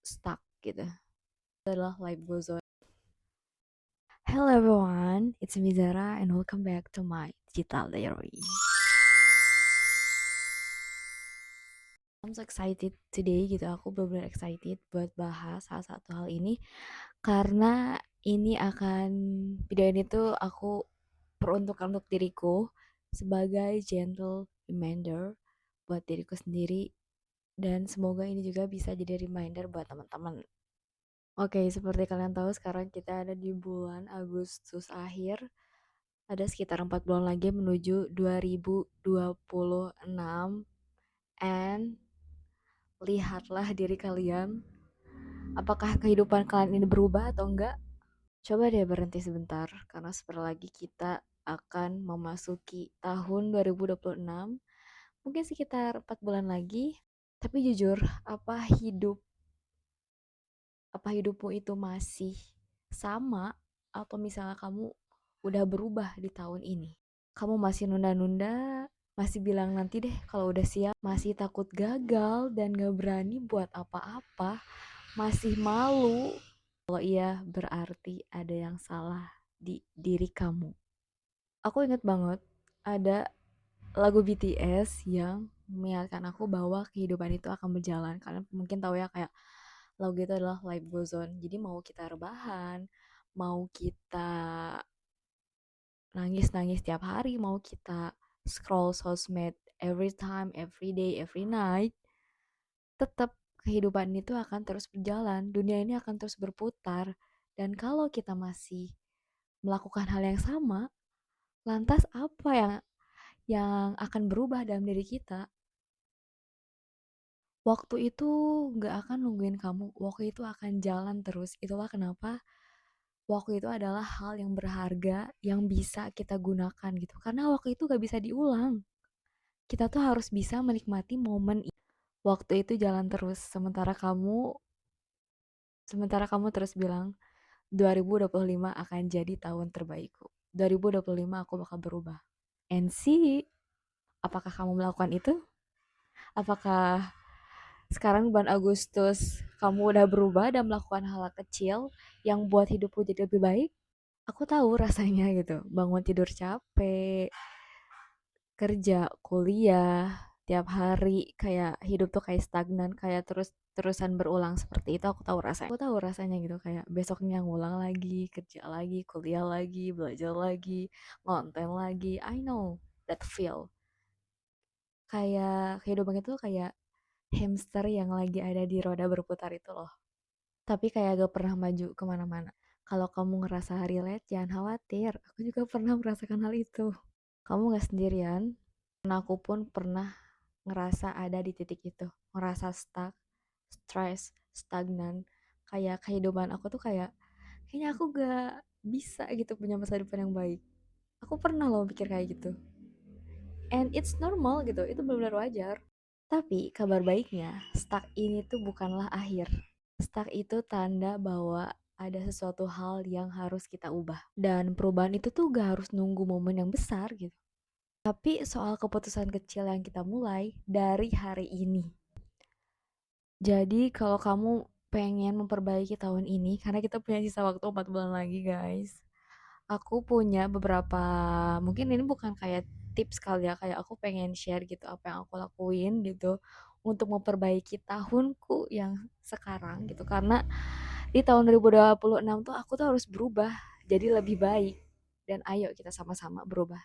stuck gitu. Itu adalah life goes on. Hello everyone, it's me Zara and welcome back to my digital diary. I'm so excited today gitu, aku benar-benar excited buat bahas salah satu hal ini karena video ini tuh aku peruntukkan untuk diriku sebagai gentle reminder buat diriku sendiri dan semoga ini juga bisa jadi reminder buat teman-teman. Oke, seperti kalian tahu sekarang kita ada di bulan Agustus akhir. Ada sekitar 4 bulan lagi menuju 2026. And lihatlah diri kalian, apakah kehidupan kalian ini berubah atau enggak? Coba deh berhenti sebentar, karena sebentar lagi kita akan memasuki tahun 2026. Mungkin sekitar 4 bulan lagi. Tapi jujur, apa hidup apa hidupmu itu masih sama atau misalnya kamu udah berubah di tahun ini? Kamu masih nunda-nunda, masih bilang nanti deh kalau udah siap, masih takut gagal dan gak berani buat apa-apa, masih malu. Kalau iya, berarti ada yang salah di diri kamu. Aku inget banget ada lagu BTS yang mengingatkan aku bahwa kehidupan itu akan berjalan. Kalian mungkin tahu ya, kayak lagu itu adalah Life Goes On. Jadi mau kita rebahan, mau kita nangis-nangis tiap hari, mau kita scroll sosmed every time, every day, every night, tetap kehidupan itu akan terus berjalan. Dunia ini akan terus berputar. Dan kalau kita masih melakukan hal yang sama, lantas apa yang akan berubah dalam diri kita? Waktu itu gak akan nungguin kamu, waktu itu akan jalan terus. Itulah kenapa waktu itu adalah hal yang berharga yang bisa kita gunakan gitu. Karena waktu itu gak bisa diulang. Kita tuh harus bisa menikmati momen waktu itu jalan terus. Sementara kamu terus bilang 2025 akan jadi tahun terbaikku. 2025 aku bakal berubah. And see, apakah kamu melakukan itu? Apakah sekarang bulan Agustus kamu udah berubah dan melakukan hal kecil yang buat hidupmu jadi lebih baik? Aku tahu rasanya gitu, bangun tidur capek, kerja, kuliah, tiap hari kayak hidup tuh kayak stagnan, kayak terus-terusan berulang seperti itu. Aku tahu rasanya gitu, kayak besoknya ngulang lagi, kerja lagi, kuliah lagi, belajar lagi, ngonten lagi. I know that feel. Kayak kehidupan itu kayak hamster yang lagi ada di roda berputar itu loh. Tapi kayak gak pernah maju kemana-mana. Kalau kamu ngerasa relate, jangan khawatir. Aku juga pernah merasakan hal itu. Kamu gak sendirian. Karena aku pun pernah ngerasa ada di titik itu. Ngerasa stuck, stress, stagnan. Kayak kehidupan aku tuh kayaknya aku gak bisa gitu punya masa depan yang baik. Aku pernah loh pikir kayak gitu. And it's normal gitu, itu benar-benar wajar. Tapi kabar baiknya, stuck ini tuh bukanlah akhir. Stuck itu tanda bahwa ada sesuatu hal yang harus kita ubah. Dan perubahan itu tuh gak harus nunggu momen yang besar gitu. Tapi soal keputusan kecil yang kita mulai dari hari ini. Jadi kalau kamu pengen memperbaiki tahun ini, karena kita punya sisa waktu 4 bulan lagi guys. Aku punya beberapa, mungkin ini bukan kayak tips kali ya, kayak aku pengen share gitu apa yang aku lakuin gitu untuk memperbaiki tahunku yang sekarang gitu. Karena di tahun 2026 tuh aku tuh harus berubah jadi lebih baik, dan ayo kita sama-sama berubah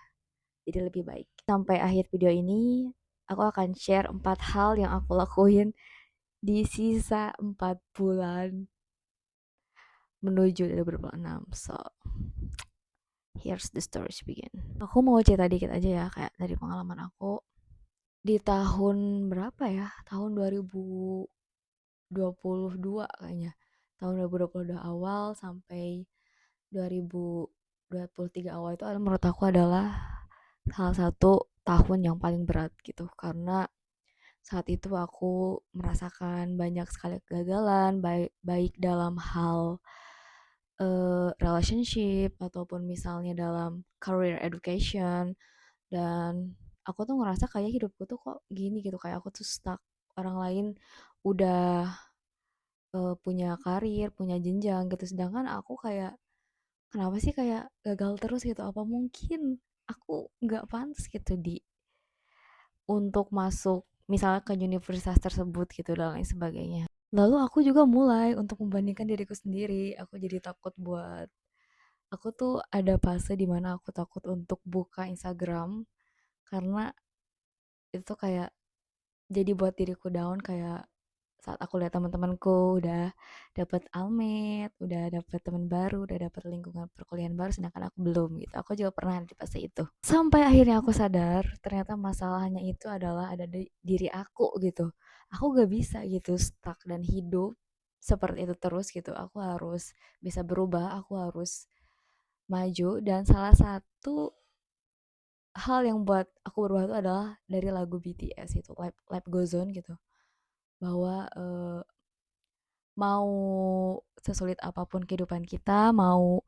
jadi lebih baik. Sampai akhir video ini aku akan share 4 hal yang aku lakuin di sisa 4 bulan menuju 2026. So here's the story begin. Aku mau cerita dikit aja ya, kayak dari pengalaman aku di tahun berapa ya? Tahun 2022 kayaknya. Tahun 2022 awal sampai 2023 awal itu menurut aku adalah salah satu tahun yang paling berat gitu, karena saat itu aku merasakan banyak sekali kegagalan, baik dalam hal relationship ataupun misalnya dalam career education. Dan aku tuh ngerasa kayak hidupku tuh kok gini gitu, kayak aku tuh stuck. Orang lain udah punya karir, punya jenjang gitu. Sedangkan aku kayak, kenapa sih kayak gagal terus gitu? Apa mungkin aku nggak pantas gitu untuk masuk misalnya ke universitas tersebut gitu dan lain sebagainya. Lalu aku juga mulai untuk membandingkan diriku sendiri. Aku jadi takut buat aku tuh ada fase dimana aku takut untuk buka Instagram karena itu kayak jadi buat diriku down kayak saat aku lihat teman-temanku udah dapet almet, udah dapet teman baru, udah dapet lingkungan perkuliahan baru, sedangkan aku belum gitu. Aku juga pernah di fase itu. Sampai akhirnya aku sadar, ternyata masalahnya itu adalah ada di diri aku gitu. Aku gak bisa gitu stuck dan hidup seperti itu terus gitu. Aku harus bisa berubah, aku harus maju dan salah satu hal yang buat aku berubah itu adalah dari lagu BTS itu Life Goes On gitu bahwa mau sesulit apapun kehidupan kita, mau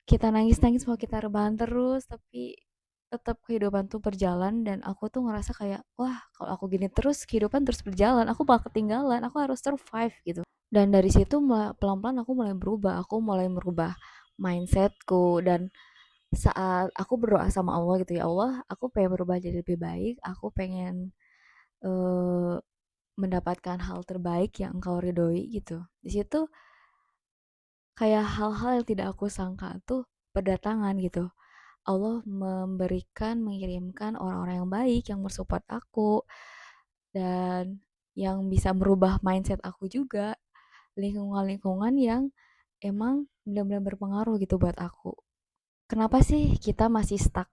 kita nangis-nangis, mau kita rebahan terus, tapi tetap kehidupan tuh berjalan dan aku tuh ngerasa kayak, wah kalau aku gini terus kehidupan terus berjalan, aku bakal ketinggalan, aku harus survive gitu. Dan dari situ pelan-pelan aku mulai berubah, aku mulai merubah mindsetku dan saat aku berdoa sama Allah gitu ya Allah, aku pengen berubah jadi lebih baik, aku pengen eh, mendapatkan hal terbaik yang engkau ridhoi gitu. Di situ kayak hal-hal yang tidak aku sangka tuh berdatangan gitu. Allah mengirimkan orang-orang yang baik yang mensupport aku dan yang bisa merubah mindset aku juga. Lingkungan-lingkungan yang emang benar-benar berpengaruh gitu buat aku. Kenapa sih kita masih stuck?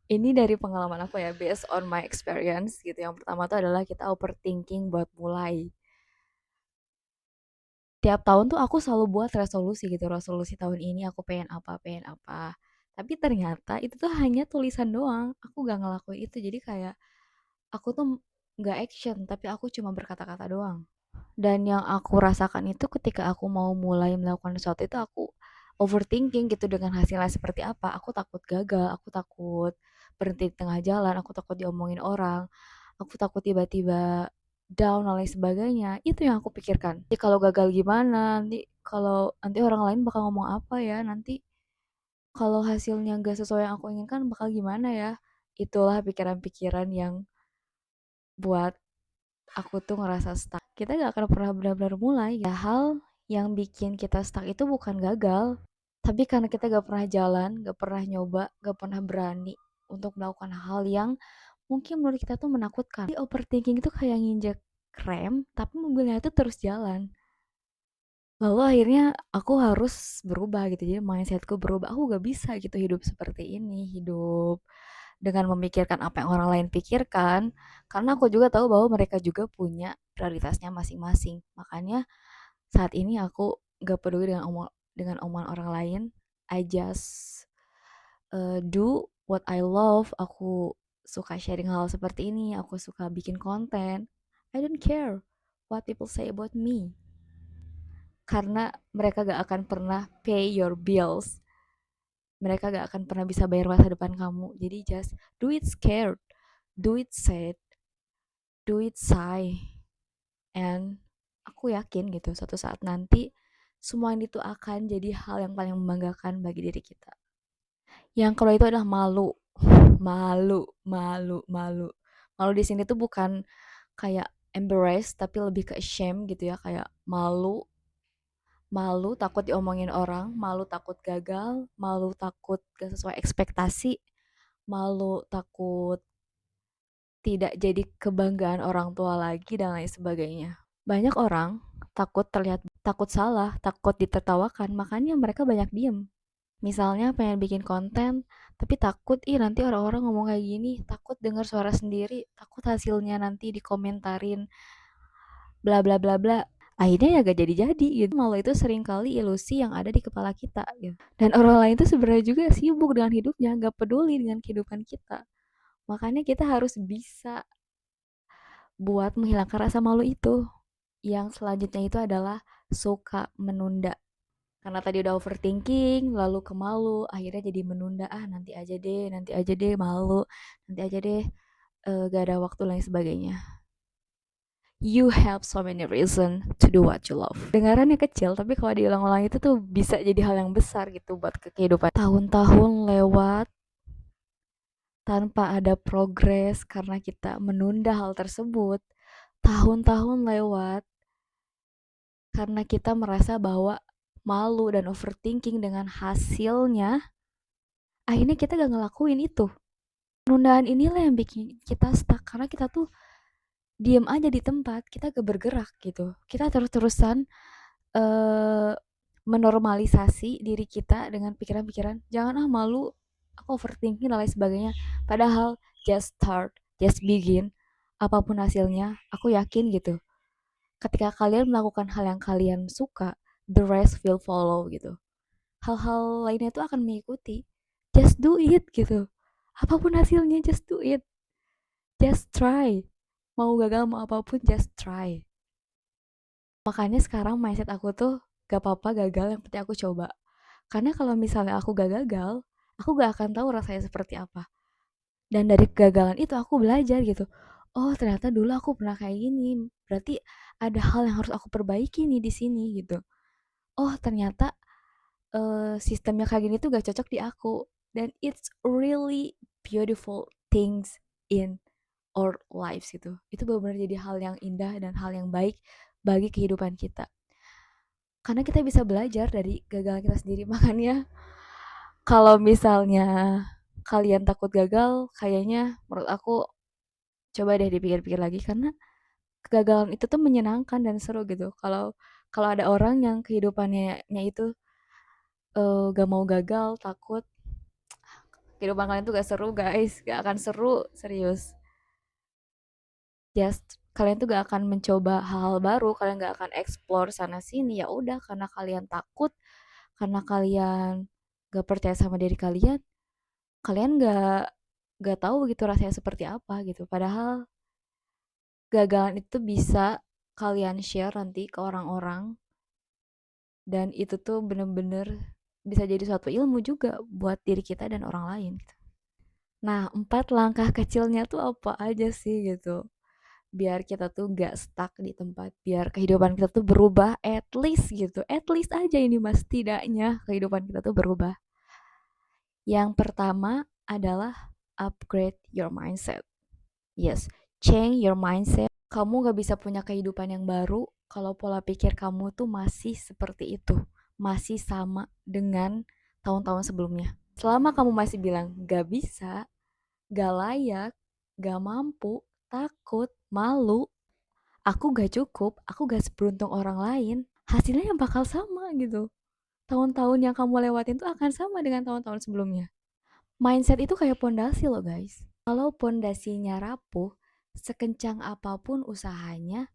Ini dari pengalaman aku ya, based on my experience gitu. Yang pertama tuh adalah kita overthinking buat mulai. Tiap tahun tuh aku selalu buat resolusi gitu, resolusi tahun ini aku pengen apa. Tapi ternyata itu tuh hanya tulisan doang, aku gak ngelakuin itu. Jadi kayak aku tuh gak action, tapi aku cuma berkata-kata doang. Dan yang aku rasakan itu ketika aku mau mulai melakukan sesuatu itu aku overthinking gitu dengan hasilnya seperti apa. Aku takut gagal, aku takut berhenti di tengah jalan, aku takut diomongin orang, aku takut tiba-tiba down dan lain sebagainya. Itu yang aku pikirkan. Nanti kalau gagal gimana? Nanti kalau nanti orang lain bakal ngomong apa ya? Nanti kalau hasilnya gak sesuai yang aku inginkan bakal gimana ya? Itulah pikiran-pikiran yang buat aku tuh ngerasa stuck. Kita gak akan pernah benar-benar mulai. Ya, hal yang bikin kita stuck itu bukan gagal, tapi karena kita gak pernah jalan, gak pernah nyoba, gak pernah berani untuk melakukan hal yang mungkin menurut kita tuh menakutkan. Jadi overthinking itu kayak nginjek rem, tapi mobilnya itu terus jalan. Lalu akhirnya aku harus berubah gitu, jadi mindsetku berubah. Aku gak bisa gitu hidup seperti ini, hidup dengan memikirkan apa yang orang lain pikirkan, karena aku juga tahu bahwa mereka juga punya prioritasnya masing-masing. Makanya saat ini aku gak peduli dengan omongan orang lain. I just do what I love. Aku suka sharing hal seperti ini, aku suka bikin konten. I don't care what people say about me, karena mereka gak akan pernah pay your bills, mereka gak akan pernah bisa bayar masa depan kamu. Jadi just do it scared, do it sad, do it sigh, and aku yakin gitu suatu saat nanti semua ini tuh akan jadi hal yang paling membanggakan bagi diri kita. Yang kedua itu adalah malu. Malu di sini tuh bukan kayak embarrass tapi lebih ke shame gitu ya, kayak malu. Malu takut diomongin orang, malu takut gagal, malu takut gak sesuai ekspektasi, malu takut tidak jadi kebanggaan orang tua lagi dan lain sebagainya. Banyak orang takut terlihat, takut salah, takut ditertawakan, makanya mereka banyak diem. Misalnya pengen bikin konten, tapi takut ih nanti orang-orang ngomong kayak gini, takut dengar suara sendiri, takut hasilnya nanti dikomentarin, bla bla bla bla. Akhirnya ya gak jadi-jadi gitu. Malu itu seringkali ilusi yang ada di kepala kita gitu. Dan orang lain itu sebenarnya juga sibuk dengan hidupnya, gak peduli dengan kehidupan kita. Makanya kita harus bisa buat menghilangkan rasa malu itu. Yang selanjutnya itu adalah suka menunda. Karena tadi udah overthinking, lalu ke malu, akhirnya jadi menunda, nanti aja deh, malu, nanti aja deh, gak ada waktu lain sebagainya. You have so many reason to do what you love. Dengarannya kecil, tapi kalau diulang-ulang itu tuh bisa jadi hal yang besar gitu buat kehidupan. Tahun-tahun lewat tanpa ada progres karena kita menunda hal tersebut. Tahun-tahun lewat karena kita merasa bahwa malu dan overthinking dengan hasilnya, akhirnya kita gak ngelakuin itu. Penundaan inilah yang bikin kita stuck karena kita tuh diem aja di tempat, kita gak bergerak gitu. Kita terus-terusan eh, menormalisasi diri kita dengan pikiran-pikiran, jangan ah malu, aku overthinking dan lain sebagainya. Padahal just start, just begin, apapun hasilnya, aku yakin gitu. Ketika kalian melakukan hal yang kalian suka, the rest will follow gitu. Hal-hal lainnya itu akan mengikuti. Just do it gitu. Apapun hasilnya, just do it. Just try. Mau gagal mau apapun, just try. Makanya sekarang mindset aku tuh gak apa-apa gagal, yang penting aku coba. Karena kalau misalnya aku gak gagal, aku gak akan tahu rasanya seperti apa. Dan dari kegagalan itu aku belajar gitu. Oh ternyata dulu aku pernah kayak gini. Berarti ada hal yang harus aku perbaiki nih di sini gitu. Oh ternyata sistemnya kayak gini tuh gak cocok di aku. Dan it's really beautiful things in our lives gitu. Itu benar-benar jadi hal yang indah dan hal yang baik bagi kehidupan kita. Karena kita bisa belajar dari gagal kita sendiri. Makanya kalau misalnya kalian takut gagal, kayaknya menurut aku coba deh dipikir-pikir lagi karena kegagalan itu tuh menyenangkan dan seru gitu. Kalau kalau ada orang yang kehidupannya itu gak mau gagal, takut, kehidupan kalian tuh gak seru guys, gak akan seru, serius. Just kalian tuh gak akan mencoba hal-hal baru, kalian gak akan explore sana sini, ya udah karena kalian takut, karena kalian gak percaya sama diri kalian, kalian gak tahu gitu rasanya seperti apa gitu. Padahal gagalan itu bisa kalian share nanti ke orang-orang, dan itu tuh bener-bener bisa jadi suatu ilmu juga buat diri kita dan orang lain gitu. Nah, 4 langkah kecilnya tuh apa aja sih gitu, biar kita tuh gak stuck di tempat, biar kehidupan kita tuh berubah at least gitu, at least aja ini mas, tidaknya kehidupan kita tuh berubah. Yang pertama adalah upgrade your mindset. Yes, change your mindset. Kamu gak bisa punya kehidupan yang baru kalau pola pikir kamu tuh masih seperti itu, masih sama dengan tahun-tahun sebelumnya. Selama kamu masih bilang gak bisa, gak layak, gak mampu, takut, malu, aku gak cukup, aku gak seberuntung orang lain, hasilnya yang bakal sama gitu. Tahun-tahun yang kamu lewatin tuh akan sama dengan tahun-tahun sebelumnya. Mindset itu kayak pondasi loh guys. Kalau pondasinya rapuh, sekencang apapun usahanya,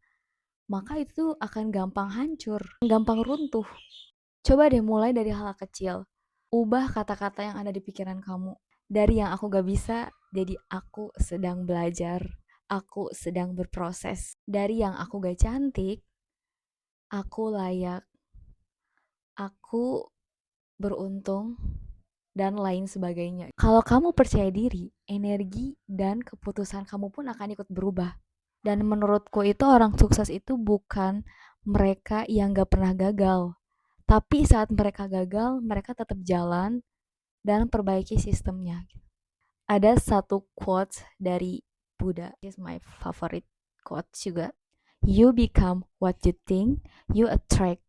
maka itu akan gampang hancur, gampang runtuh. Coba deh mulai dari hal kecil. Ubah kata-kata yang ada di pikiran kamu. Dari yang aku gak bisa, jadi aku sedang belajar. Aku sedang berproses. Dari yang aku gak cantik, aku layak. Aku beruntung, dan lain sebagainya. Kalau kamu percaya diri, energi dan keputusan kamu pun akan ikut berubah. Dan menurutku itu orang sukses itu bukan mereka yang gak pernah gagal. Tapi saat mereka gagal, mereka tetap jalan dan perbaiki sistemnya. Ada satu quote dari Buddha, is my favorite quote juga. You become what you think, you attract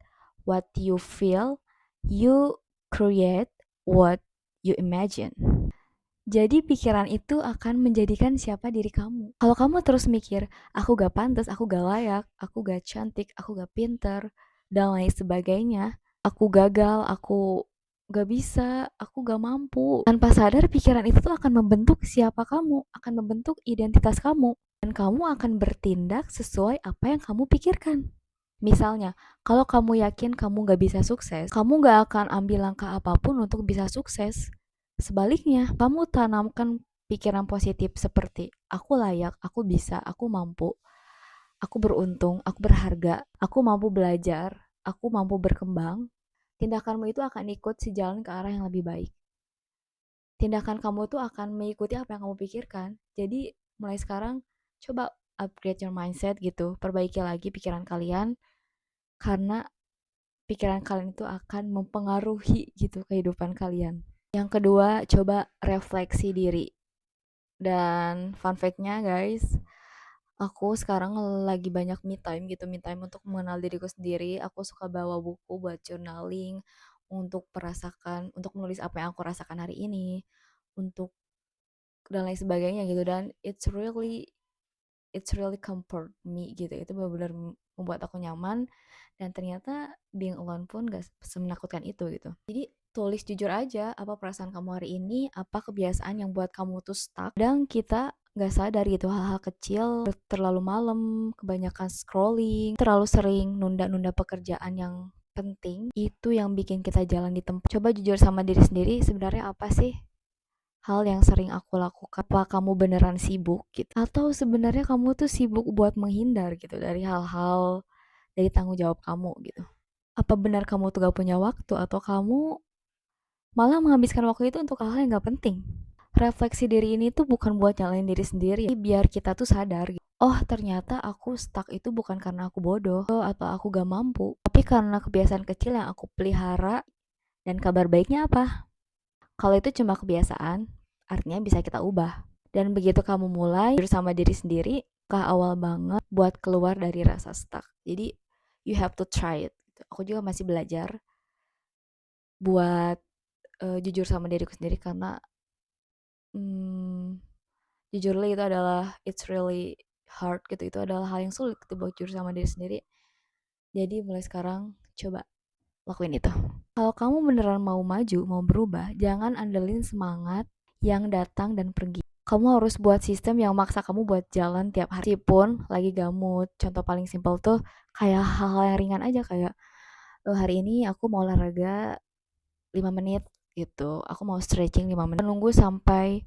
what you feel, you create what you imagine. Jadi pikiran itu akan menjadikan siapa diri kamu. Kalau kamu terus mikir, aku gak pantas, aku gak layak, aku gak cantik, aku gak pinter, dan lain sebagainya, aku gagal, aku gak bisa, aku gak mampu. Tanpa sadar pikiran itu tuh akan membentuk siapa kamu, akan membentuk identitas kamu. Dan kamu akan bertindak sesuai apa yang kamu pikirkan. Misalnya, kalau kamu yakin kamu gak bisa sukses, kamu gak akan ambil langkah apapun untuk bisa sukses. Sebaliknya, kamu tanamkan pikiran positif seperti aku layak, aku bisa, aku mampu, aku beruntung, aku berharga, aku mampu belajar, aku mampu berkembang. Tindakanmu itu akan ikut sejalan ke arah yang lebih baik. Tindakan kamu tuh akan mengikuti apa yang kamu pikirkan. Jadi mulai sekarang coba upgrade your mindset gitu, perbaiki lagi pikiran kalian, karena pikiran kalian itu akan mempengaruhi gitu kehidupan kalian. Yang kedua, coba refleksi diri. Dan fun fact-nya guys, aku sekarang lagi banyak me time gitu, me time untuk mengenal diriku sendiri. Aku suka bawa buku buat journaling, untuk merasakan, untuk menulis apa yang aku rasakan hari ini, untuk dan lain sebagainya gitu. Dan it's really comfort me gitu. Itu benar-benar membuat aku nyaman, dan ternyata being alone pun gak semenakutkan itu gitu. Jadi tulis jujur aja apa perasaan kamu hari ini, apa kebiasaan yang buat kamu tuh stuck. Dan kita gak sadar gitu, hal-hal kecil, terlalu malam, kebanyakan scrolling, terlalu sering nunda-nunda pekerjaan yang penting, itu yang bikin kita jalan di tempat. Coba jujur sama diri sendiri, sebenarnya apa sih hal yang sering aku lakukan? Apa kamu beneran sibuk gitu? Atau sebenarnya kamu tuh sibuk buat menghindar gitu dari hal-hal, dari tanggung jawab kamu gitu? Apa benar kamu tuh gak punya waktu, atau kamu malah menghabiskan waktu itu untuk hal-hal yang gak penting? Refleksi diri ini tuh bukan buat nyalain diri sendiri, biar kita tuh sadar gitu. Oh, ternyata aku stuck itu bukan karena aku bodoh atau aku gak mampu, tapi karena kebiasaan kecil yang aku pelihara. Dan kabar baiknya apa? Kalau itu cuma kebiasaan, artinya bisa kita ubah. Dan begitu kamu mulai bersama diri sendiri, awal banget buat keluar dari rasa stuck. Jadi you have to try it. Aku juga masih belajar buat jujur sama diriku sendiri, karena hmm, jujurly itu adalah it's really hard gitu. Itu adalah hal yang sulit gitu buat jujur sama diri sendiri. Jadi mulai sekarang coba lakuin itu. Kalau kamu beneran mau maju, mau berubah, jangan andelin semangat yang datang dan pergi. Kamu harus buat sistem yang maksa kamu buat jalan tiap hari, meskipun lagi gamut. Contoh paling simpel tuh kayak hal-hal yang ringan aja, kayak hari ini aku mau olahraga 5 menit gitu. Aku mau stretching 5 menit. Nunggu sampai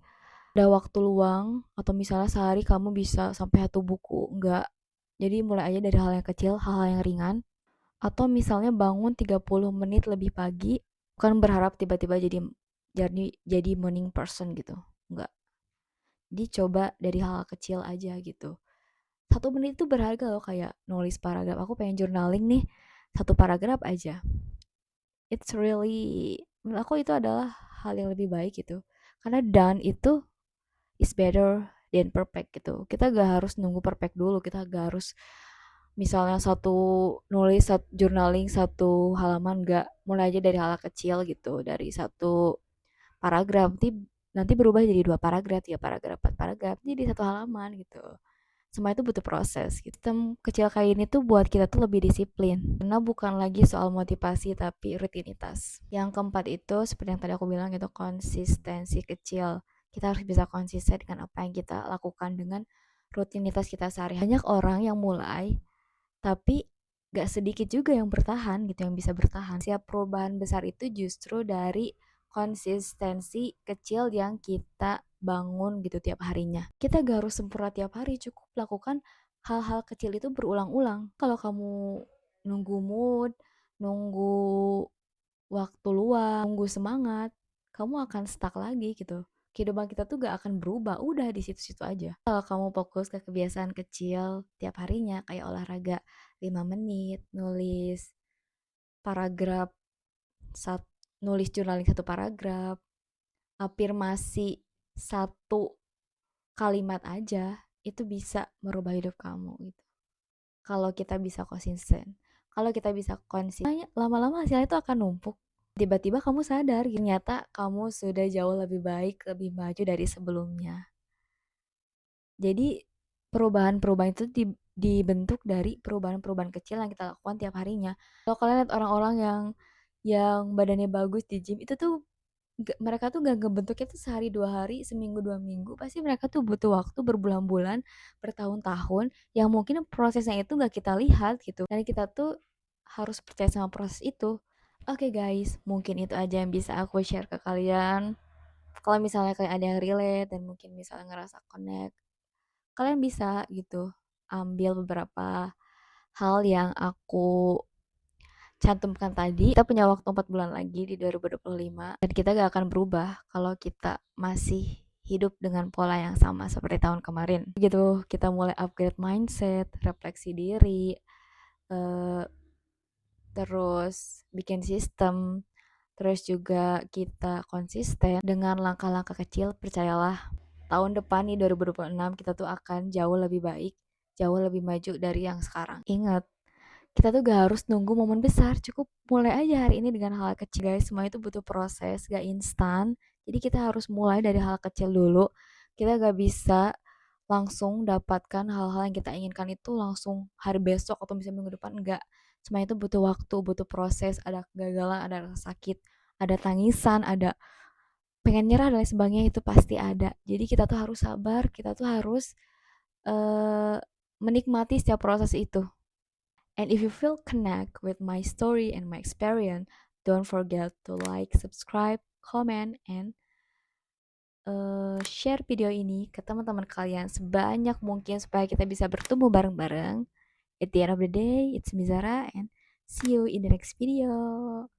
ada waktu luang, atau misalnya sehari kamu bisa sampai 1 buku. Enggak. Jadi mulai aja dari hal yang kecil, hal-hal yang ringan. Atau misalnya bangun 30 menit lebih pagi, bukan berharap tiba-tiba jadi morning person gitu. Enggak. Jadi coba dari hal kecil aja gitu. 1 menit itu berharga loh, kayak nulis paragraf. Aku pengen journaling nih, 1 paragraf aja. It's really, menurut aku itu adalah hal yang lebih baik gitu. Karena done itu is better than perfect gitu. Kita gak harus nunggu perfect dulu. Kita gak harus misalnya journaling 1 halaman, gak, mulai aja dari hal kecil gitu, dari 1 paragraf, nanti berubah jadi 2 paragraf, 3 paragraf, 4 paragraf, jadi 1 halaman gitu. Semua itu butuh proses gitu. Sistem kecil kayak ini tuh buat kita tuh lebih disiplin, karena bukan lagi soal motivasi tapi rutinitas. Yang keempat itu seperti yang tadi aku bilang gitu, konsistensi kecil. Kita harus bisa konsisten dengan apa yang kita lakukan, dengan rutinitas kita sehari-hari. Banyak orang yang mulai, tapi gak sedikit juga yang bertahan gitu, yang bisa bertahan. Siap perubahan besar itu justru dari konsistensi kecil yang kita bangun gitu tiap harinya. Kita gak harus sempurna tiap hari, cukup lakukan hal-hal kecil itu berulang-ulang. Kalau kamu nunggu mood, nunggu waktu luang, nunggu semangat, kamu akan stuck lagi gitu. Kehidupan kita tuh gak akan berubah, udah di situ-situ aja. Kalau kamu fokus ke kebiasaan kecil tiap harinya, kayak olahraga 5 menit, paragraf, nulis journaling 1 paragraf, afirmasi 1 kalimat aja, itu bisa merubah hidup kamu gitu. Kalau kita bisa konsisten, kalau kita bisa konsisten, lama-lama hasilnya itu akan numpuk. Tiba-tiba kamu sadar, ternyata kamu sudah jauh lebih baik, lebih maju dari sebelumnya. Jadi perubahan-perubahan itu dibentuk dari perubahan-perubahan kecil yang kita lakukan tiap harinya. Kalau kalian lihat orang-orang yang badannya bagus di gym, itu tuh mereka tuh gak ngebentuknya tuh sehari 2 hari, seminggu 2 minggu. Pasti mereka tuh butuh waktu berbulan-bulan, bertahun-tahun, yang mungkin prosesnya itu gak kita lihat gitu. Dan kita tuh harus percaya sama proses itu. Oke guys, mungkin itu aja yang bisa aku share ke kalian. Kalau misalnya kalian ada yang relate dan mungkin misalnya ngerasa connect, kalian bisa gitu ambil beberapa hal yang aku cantumkan tadi. Kita punya waktu 4 bulan lagi di 2025, dan kita gak akan berubah kalau kita masih hidup dengan pola yang sama seperti tahun kemarin. Gitu, kita mulai upgrade mindset, refleksi diri, eh, terus bikin sistem, terus juga kita konsisten dengan langkah-langkah kecil. Percayalah, tahun depan nih 2026 kita tuh akan jauh lebih baik, jauh lebih maju dari yang sekarang. Ingat, kita tuh gak harus nunggu momen besar, cukup mulai aja hari ini dengan hal kecil guys. Semua itu butuh proses, gak instan. Jadi kita harus mulai dari hal kecil dulu. Kita gak bisa langsung dapatkan hal-hal yang kita inginkan itu langsung hari besok atau bisa minggu depan, enggak. Semua itu butuh waktu, butuh proses, ada kegagalan, ada rasa sakit, ada tangisan, ada pengen nyerah dan lain sebagainya, itu pasti ada. Jadi kita tuh harus sabar, kita tuh harus uh, menikmati setiap proses itu. And if you feel connect with my story and my experience, don't forget to like, subscribe, comment, and share video ini ke teman-teman kalian sebanyak mungkin supaya kita bisa bertumbuh bareng-bareng. At the end of the day, it's Mizara and see you in the next video.